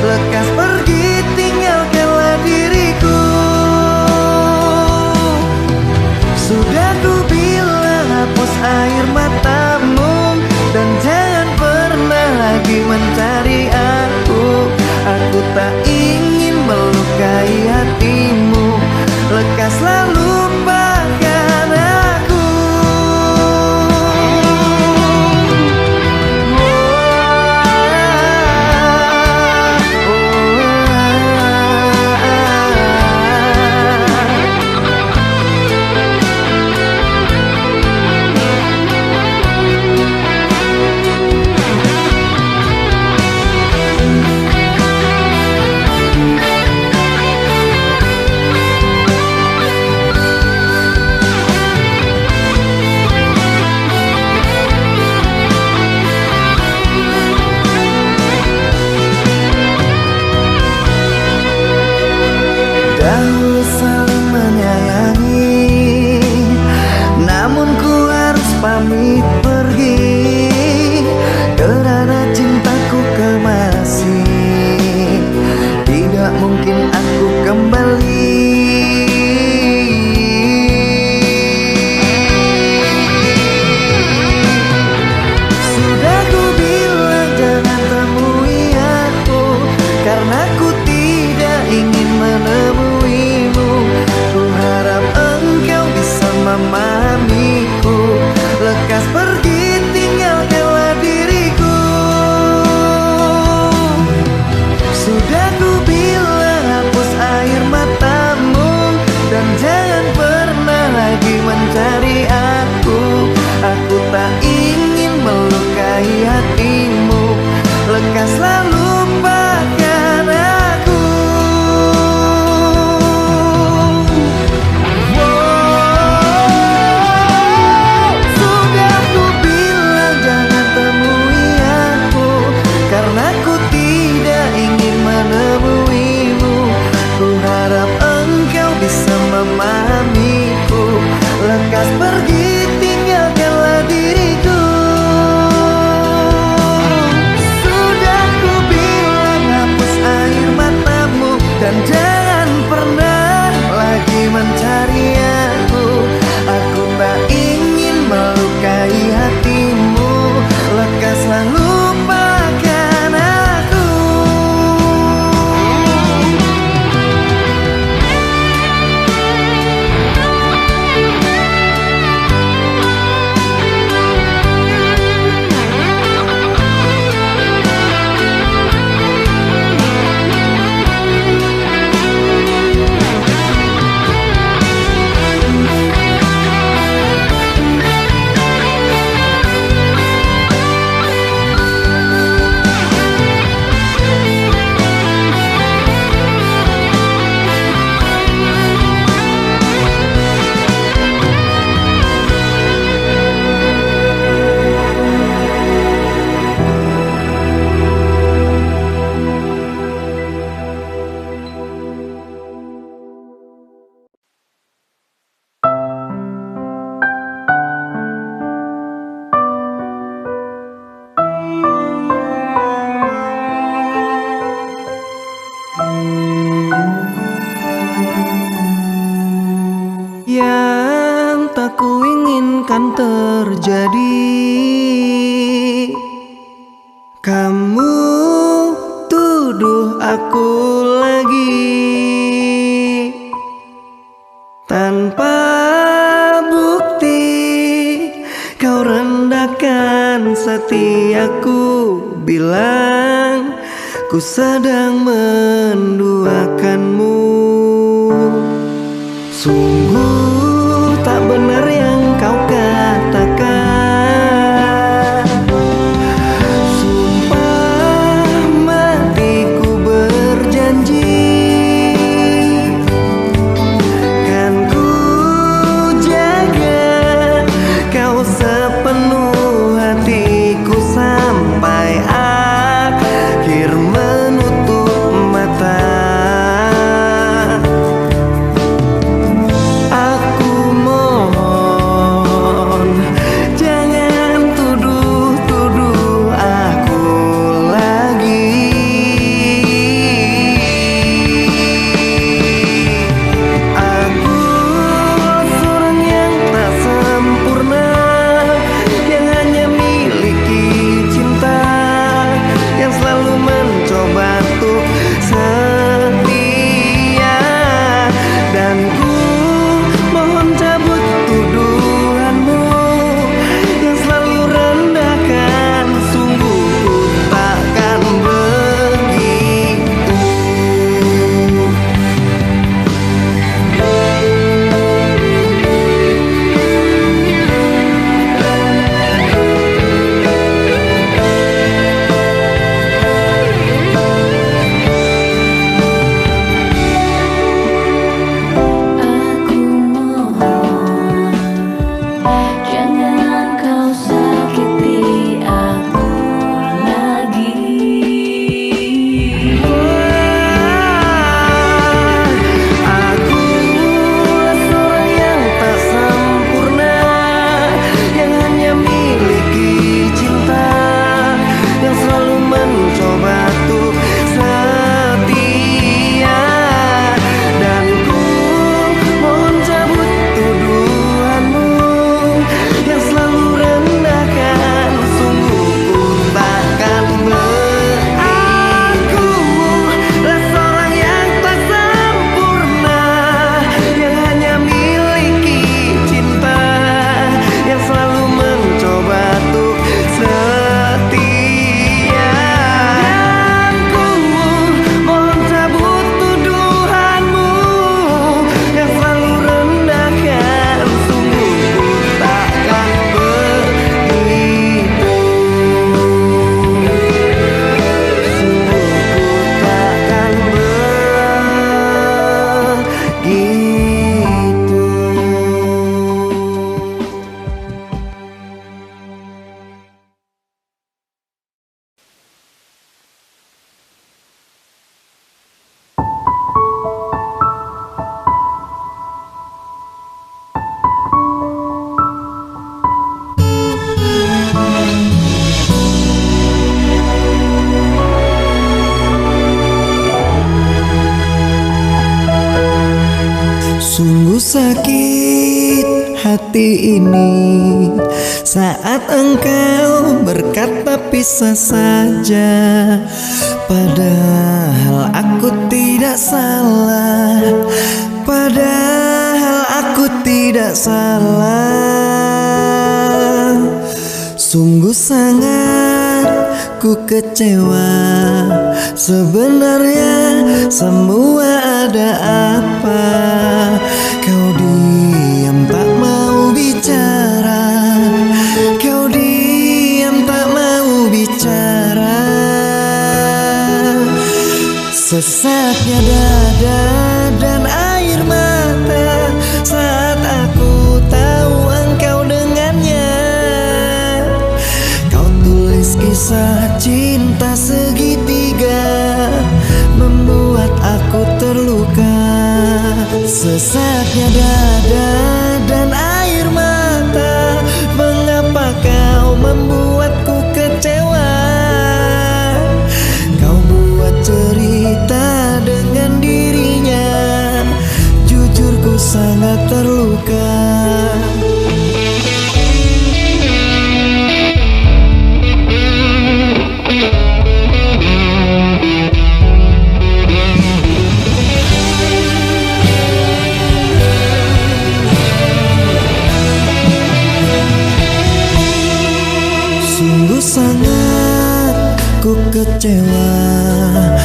Lekas pergi, tinggalkanlah diriku. air matamu, dan jangan pernah lagi mencari aku. Aku tak ingin melukai hatimu, lekaslah lupakan aku. Dahulu saling menyayangi, namun ku harus pamit pergi karena cintaku kemasi. Tidak mungkin aku kembali. Sudah ku bilang jangan temui aku, karena ku tidak ingin menemuimu. Ku harap engkau bisa memahamiku, lekas pergi tinggalkanlah diriku. Sudah ku bilang hapus air matamu, dan jangan pernah lagi mencari aku. Aku tak ingin melukai hatimu, lekaslah lupakan aku. Sudah ku bilang jangan temui aku, karena ku tidak ingin menemuimu. Ku harap engkau bisa memahamiku, lekas pergi tinggalkanlah diriku. Sudah ku bilang hapus air matamu, dan jangan pernah lagi mencari aku. Aku tak ingin melukai hatimu, lekaslah lupakan aku. Yang tak kuinginkan terjadi, kamu tuduh aku lagi tanpa bukti. Kau rendahkan setiaku, bilang ku sedang menduakanmu. Sungguh tak benar yang kau katakan. Sumpah matiku berjanji, kan ku jaga kau sepenuh hatiku sampai akhir menutup mata. sakit hati ini saat engkau berkata pisah saja, padahal aku tidak salah, padahal aku tidak salah. Sungguh sangat ku kecewa, sebenarnya semua ada apa? Kau diam tak mau bicara, kau diam tak mau bicara. Sesaknya dada dan air mata saat aku tahu engkau dengannya. Kau tulis kisah cinta segitiga, membuat aku terluka. Sesaknya dada dan air mata, mengapa kau membuatku kecewa? Kau buat cerita dengan dirinya, jujur ku sangat terluka. Sungguh sangat ku kecewa,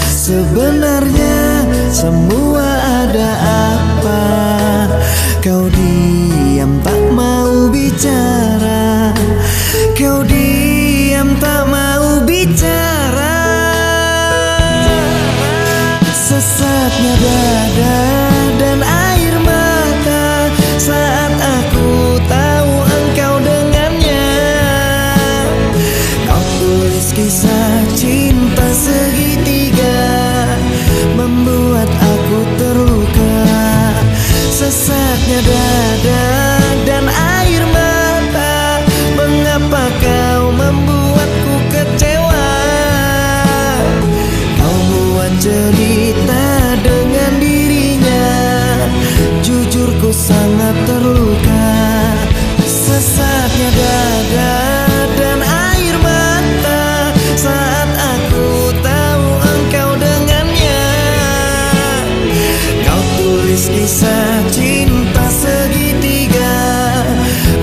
sebenarnya semua ada apa? Kau diam tak mau bicara, kau diam tak mau bicara. Sesaknya dada dan air mata saat aku tahu engkau dengannya. Kau tulis kisah cinta segitiga, membuat aku terluka. Sesaknya dada dan air mata, mengapa kau membuatku kecewa? Kau buat cerita dengan dirinya, jujur ku sangat terluka. Sesaknya dada dan air mata saat aku tahu engkau dengannya. Kau tulis kisah cinta segitiga,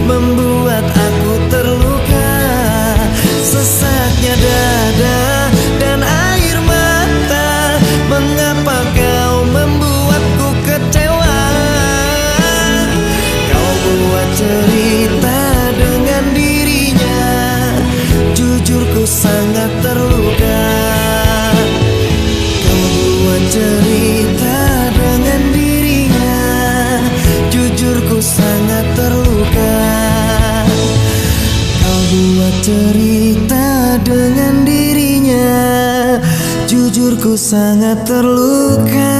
membuat aku terluka. Sesaknya dada dan air mata, mengapa kau membuatku kecewa? Kau buat cerita dengan dirinya, jujur ku sangat terluka. Kau buat cerita dengan dirinya, jujur ku sangat terluka. Kau buat cerita dengan dirinya, jujur ku sangat terluka.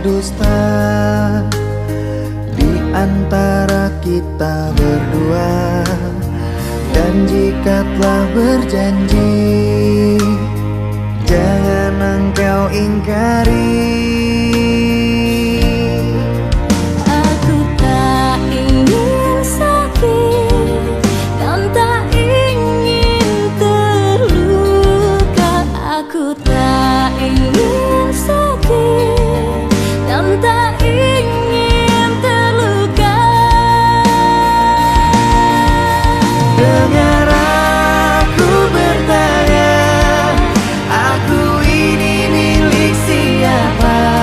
Dusta di antara kita berdua, dan jika telah berjanji, jangan engkau ingkari. Aku tak ingin sakit dan tak ingin terluka. Aku tak ingin sakit dan tak ingin terluka. Dengar aku bertanya, aku ini milik siapa?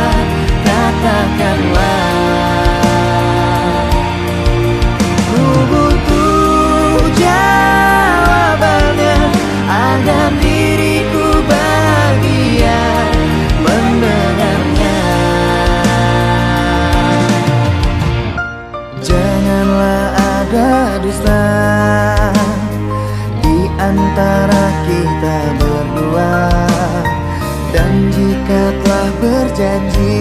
antara kita berdua. Dan jika telah berjanji